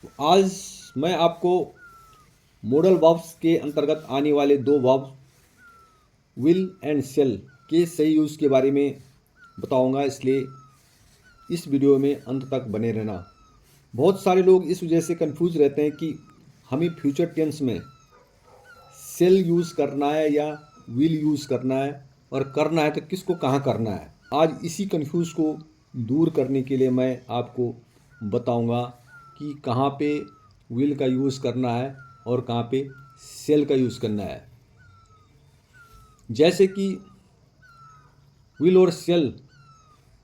आज मैं आपको मॉडल वर्ब्स के अंतर्गत आने वाले दो वर्ब विल एंड शेल के सही यूज़ के बारे में बताऊंगा, इसलिए इस वीडियो में अंत तक बने रहना। बहुत सारे लोग इस वजह से कंफ्यूज रहते हैं कि हमें फ्यूचर टेंस में शेल यूज़ करना है या विल यूज़ करना है, और करना है तो किसको कहाँ करना है। आज इसी कंफ्यूज को दूर करने के लिए मैं आपको बताऊंगा कि कहाँ पे विल का यूज़ करना है और कहाँ पे शेल का यूज़ करना है। जैसे कि विल और शेल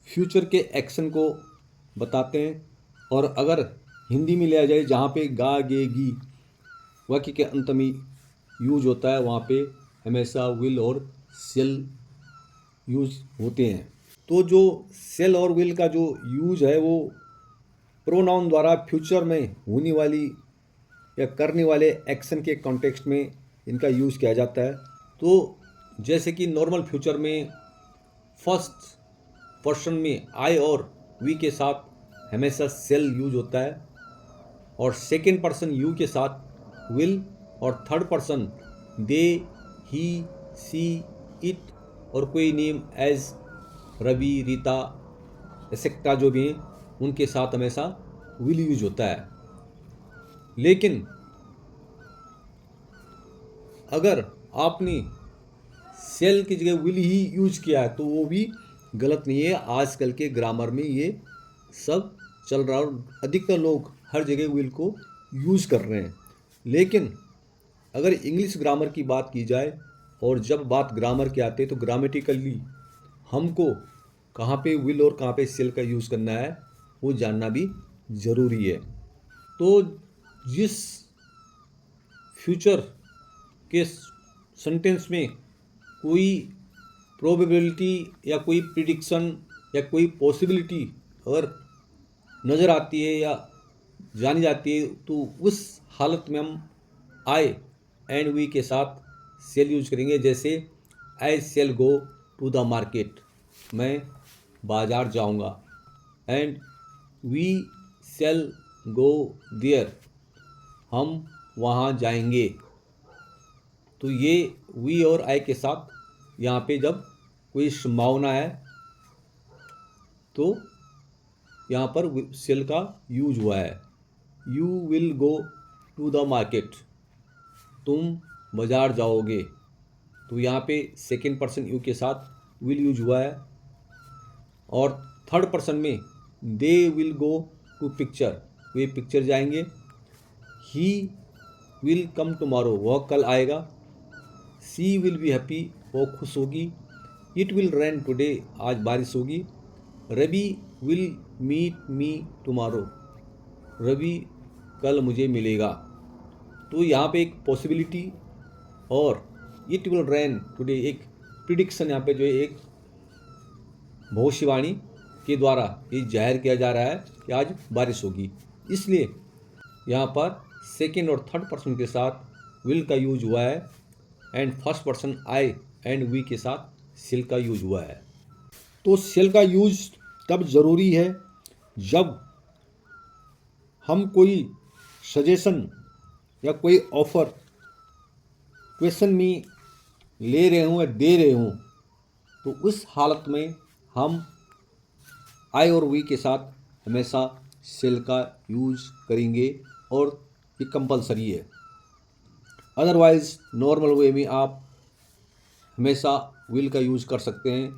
फ्यूचर के एक्शन को बताते हैं, और अगर हिंदी में लिया जाए जहाँ पे गा गे गी वाक्य के अंत में यूज होता है, वहाँ पे हमेशा विल और शेल यूज होते हैं। तो जो शेल और विल का जो यूज है वो प्रोनाउन द्वारा फ्यूचर में होने वाली या करने वाले एक्शन के कॉन्टेक्स्ट में इनका यूज़ किया जाता है। तो जैसे कि नॉर्मल फ्यूचर में फर्स्ट पर्सन में आई और वी के साथ हमेशा शेल यूज होता है, और सेकेंड पर्सन यू के साथ विल, और third person they, he, she, it और कोई name as Ravi, Rita etcetera जो भी हैं उनके साथ हमेशा विल यूज होता है। लेकिन अगर आपने शेल की जगह विल ही यूज किया है तो वो भी गलत नहीं है। आजकल के ग्रामर में ये सब चल रहा है और अधिकतर लोग हर जगह विल को यूज़ कर रहे हैं। लेकिन अगर इंग्लिश ग्रामर की बात की जाए और जब बात ग्रामर की आती है तो ग्रामेटिकली हमको कहाँ पे विल और कहाँ पे शेल का यूज़ करना है वो जानना भी ज़रूरी है। तो जिस फ्यूचर के सेंटेंस में कोई प्रोबेबिलिटी या कोई प्रिडिक्शन या कोई पॉसिबिलिटी अगर नज़र आती है या जानी जाती है तो उस हालत में हम आई एंड वी के साथ शेल यूज करेंगे। जैसे I shall go to the market, मैं बाज़ार जाऊंगा, and we shall go there, हम वहाँ जाएंगे। तो ये वी और आई के साथ यहाँ पे जब कोई संभावना है तो यहाँ पर शेल का यूज हुआ है। You will go to the market, तुम बाज़ार जाओगे, तो यहाँ पे सेकेंड पर्सन यू के साथ विल यूज हुआ है। और थर्ड पर्सन में they will go to picture, वे पिक्चर जाएंगे। ही विल कम टुमारो, वह कल आएगा। सी विल बी हैप्पी, वो खुश होगी। इट विल रेन टुडे, आज बारिश होगी। Ravi will meet me tomorrow, Ravi कल मुझे मिलेगा। तो यहाँ पे एक पॉसिबिलिटी और इट विल रेन टुडे एक प्रिडिक्शन, यहाँ पे जो है एक भविष्यवाणी के द्वारा ये जाहिर किया जा रहा है कि आज बारिश होगी। इसलिए यहाँ पर सेकेंड और थर्ड पर्सन के साथ विल का यूज हुआ है, and first person I and we के साथ शेल का यूज हुआ है। तो शेल का यूज तब ज़रूरी है जब हम कोई सजेशन या कोई ऑफ़र क्वेश्चन में ले रहे हों या दे रहे हों, तो उस हालत में हम आई और वी के साथ हमेशा शेल का यूज करेंगे, और ये कंपलसरी है। अदरवाइज़ नॉर्मल वे में आप हमेशा विल का यूज़ कर सकते हैं,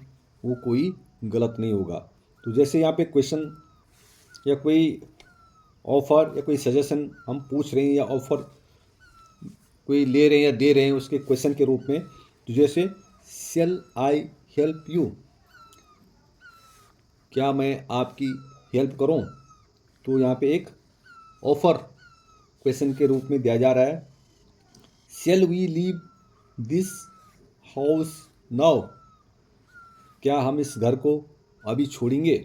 वो कोई गलत नहीं होगा। तो जैसे यहाँ पे क्वेश्चन या कोई ऑफ़र या कोई सजेशन हम पूछ रहे हैं या ऑफ़र कोई ले रहे हैं या दे रहे हैं उसके क्वेश्चन के रूप में, तो जैसे शेल आई हेल्प यू, क्या मैं आपकी हेल्प करूं, तो यहाँ पे एक ऑफ़र क्वेश्चन के रूप में दिया जा रहा है। Shall we leave this house now, क्या हम इस घर को अभी छोड़ेंगे।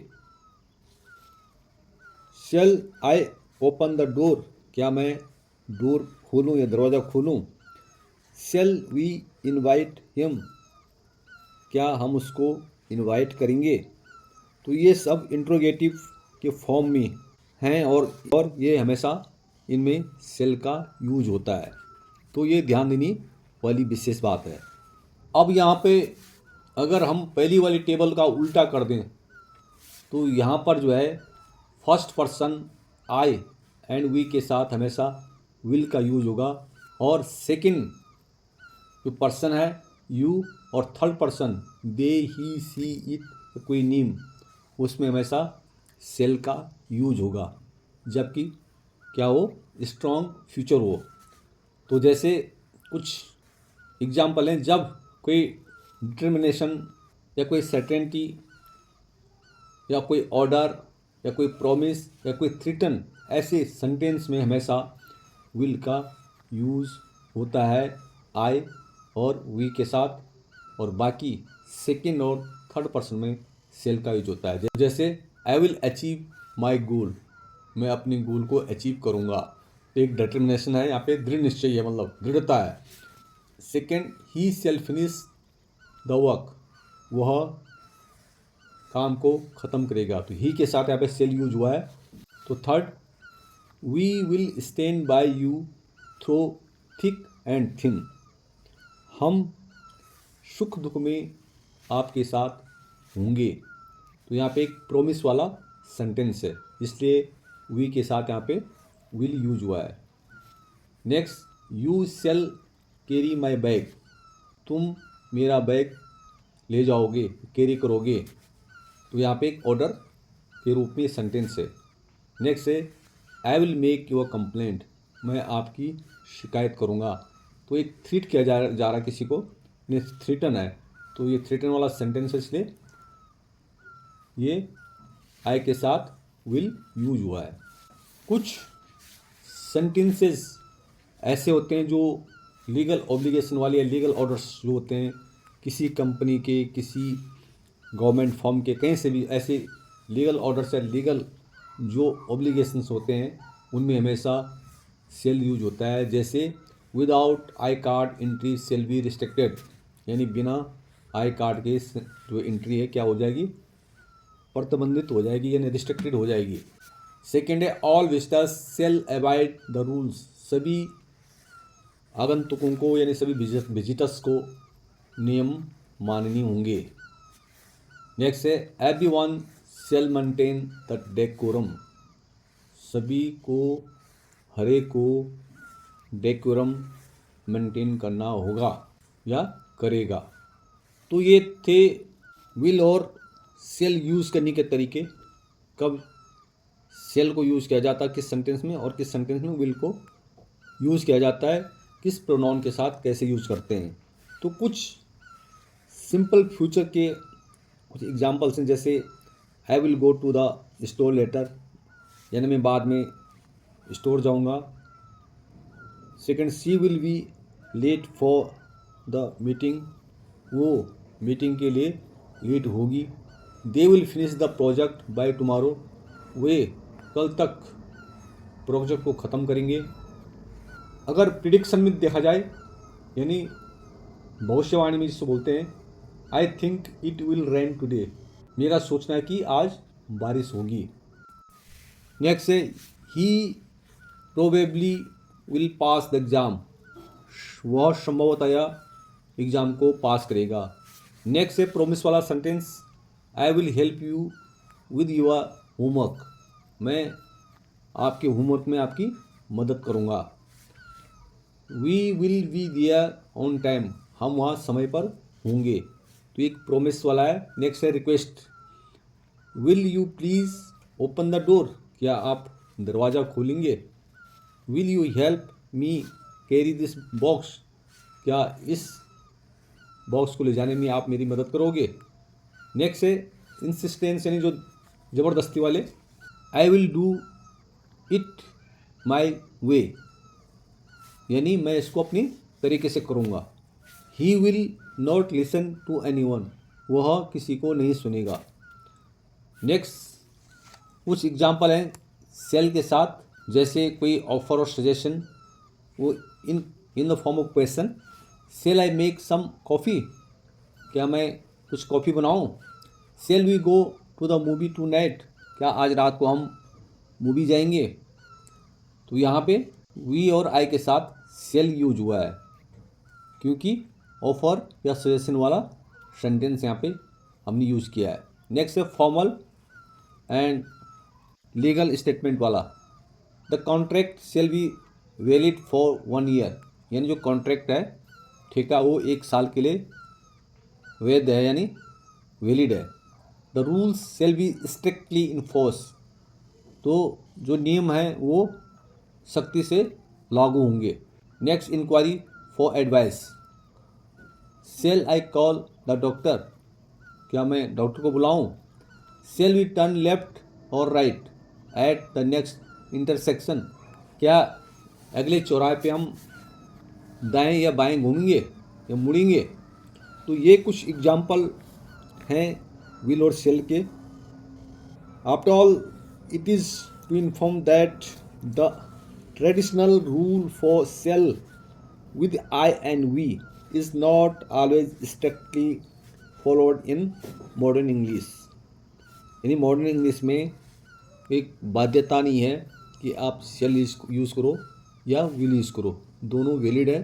Shall I open the door, क्या मैं डोर खोलूँ या दरवाज़ा खोलूँ। शेल वी इनवाइट हिम, क्या हम उसको इनवाइट करेंगे। तो ये सब इंट्रोगेटिव के फॉर्म में हैं, और ये हमेशा इनमें सेल का यूज होता है। तो ये ध्यान देने वाली विशेष बात है। अब यहाँ पे अगर हम पहली वाली टेबल का उल्टा कर दें तो यहाँ पर जो है first person I and we के साथ हमेशा विल का यूज होगा, और सेकंड जो पर्सन है यू, और third person they he she it कोई नीम, उसमें हमेशा सेल का यूज होगा, जबकि क्या हो स्ट्रॉन्ग फ्यूचर हो। तो जैसे कुछ एग्जाम्पल हैं, जब कोई डिटर्मिनेशन या कोई सर्टेनिटी या कोई ऑर्डर या कोई प्रॉमिस या कोई थ्रेटन, ऐसे सेंटेंस में हमेशा विल का यूज़ होता है आई और वी के साथ, और बाकी सेकंड और थर्ड पर्सन में सेल का यूज होता है। जैसे आई विल अचीव माई गोल, मैं अपनी गोल को अचीव करूँगा। एक डिटर्मिनेशन है यहाँ पे, दृढ़ निश्चय है, मतलब दृढ़ता है। Second he shall finish the work, वह काम को ख़त्म करेगा, तो ही के साथ यहाँ पे सेल यूज हुआ है। तो third we will stand by you through thick and thin, हम सुख दुख में आपके साथ होंगे। तो यहाँ पे एक प्रोमिस वाला सेंटेंस है, इसलिए वी के साथ यहाँ पे विल यूज हुआ है। Next you shall carry my bag, तुम मेरा बैग ले जाओगे, कैरी करोगे, तो यहाँ पे एक ऑर्डर के रूप में सेंटेंस है। नेक्स्ट है I will make your complaint, मैं आपकी शिकायत करूँगा, तो एक थ्रेट किया जा रहा किसी को, थ्रेटन है, तो ये थ्रेटन वाला सेंटेंस है, इसलिए ये आई के साथ विल यूज हुआ है। कुछ सेंटेंसेस ऐसे होते हैं जो लीगल ऑब्लिगेशन वाले या लीगल ऑर्डर्स जो होते हैं, किसी कंपनी के, किसी गवर्नमेंट फॉर्म के, कहीं से भी ऐसे लीगल ऑर्डर्स या लीगल जो ऑब्लिगेशंस होते हैं उनमें हमेशा सेल यूज होता है। जैसे without I card entry cell be restricted, यानी बिना आई कार्ड के जो एंट्री है क्या हो जाएगी, प्रतिबंधित हो जाएगी, यानी रिस्ट्रिक्टेड हो जाएगी। सेकेंड है all visitors shall avoid the rules, सभी आगंतुकों को यानी सभी विजिटर्स को नियम माननी होंगे। नेक्स्ट है everyone shall maintain the decorum, सभी को हरे को डेकोरम मेंटेन करना होगा या करेगा। तो ये थे विल और सेल यूज़ करने के तरीके, कब सेल को यूज़ किया जाता है किस सेंटेंस में, और किस सेंटेंस में विल को यूज़ किया जाता है, किस प्रोनाउन के साथ कैसे यूज़ करते हैं। तो कुछ सिंपल फ्यूचर के कुछ एग्जांपल्स हैं, जैसे I will go to the store later, यानी मैं बाद में स्टोर जाऊंगा। Second she will be late for the meeting, वो मीटिंग के लिए लेट होगी। They will finish the project by tomorrow, वे कल तक प्रोजेक्ट को ख़त्म करेंगे। अगर प्रिडिक्शन में देखा जाए, यानी भविष्यवाणी में जिसको बोलते हैं, I think it will rain today, मेरा सोचना है कि आज बारिश होगी। नेक्स्ट है he probably will pass the exam, वह संभवतया एग्ज़ाम को पास करेगा। नेक्स्ट है प्रोमिस वाला sentence, I will help you with your homework, मैं आपके होमवर्क में आपकी मदद करूँगा। We will be there on time, हम वहाँ समय पर होंगे, तो एक प्रोमिस वाला है। नेक्स्ट है request, will you please open the door, क्या आप दरवाज़ा खोलेंगे। Will you help me carry this box, क्या इस बॉक्स को ले जाने में आप मेरी मदद करोगे। नेक्स्ट है इंसिस्टेंस, यानी जो ज़बरदस्ती वाले, I will do it my way, यानी मैं इसको अपनी तरीके से करूँगा। He will not listen to anyone, वह किसी को नहीं सुनेगा। नेक्स्ट कुछ एग्जाम्पल हैं सेल के साथ, जैसे कोई ऑफर और सजेशन, वो in the form of question, shall I make some coffee, क्या मैं कुछ कॉफ़ी बनाऊँ। Shall we go to the movie tonight, क्या आज रात को हम मूवी जाएंगे। तो यहाँ पे वी और आई के साथ सेल यूज हुआ है, क्योंकि ऑफर या सजेशन वाला सेंटेंस यहाँ पे हमने यूज़ किया है। नेक्स्ट है फॉर्मल एंड लीगल स्टेटमेंट वाला। The contract shall be valid for 1 year, यानी जो कॉन्ट्रैक्ट है ठेका वो 1 साल के लिए वैध है यानी वैलिड है। The rules shall be strictly enforce, तो जो नियम हैं वो सख्ती से लागू होंगे। Next inquiry for advice. Shall I call the doctor, क्या मैं डॉक्टर को बुलाऊं? शेल वी टर्न लेफ्ट और right at the next intersection, क्या अगले चौराहे पे हम दाएं या बाएं घूमेंगे या मुड़ेंगे? तो ये कुछ एग्जाम्पल हैं विल और शेल के। After all it is to inform that the traditional rule for shall with I and we is not always strictly followed in modern English। यानी मॉडर्न इंग्लिश में एक बाध्यता नहीं है कि आप shall यूज़ करो या will यूज़ करो, दोनों वैलिड है।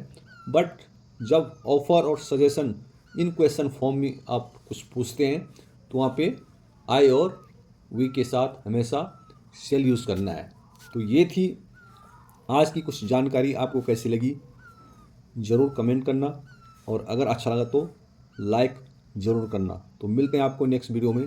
बट जब ऑफर और सजेशन इन क्वेश्चन फॉर्म में आप कुछ पूछते हैं तो वहाँ पे आई और वी के साथ हमेशा शेल यूज़ करना है। तो ये थी आज की कुछ जानकारी। आपको कैसी लगी ज़रूर कमेंट करना, और अगर अच्छा लगा तो लाइक ज़रूर करना। तो मिलते हैं आपको नेक्स्ट वीडियो में।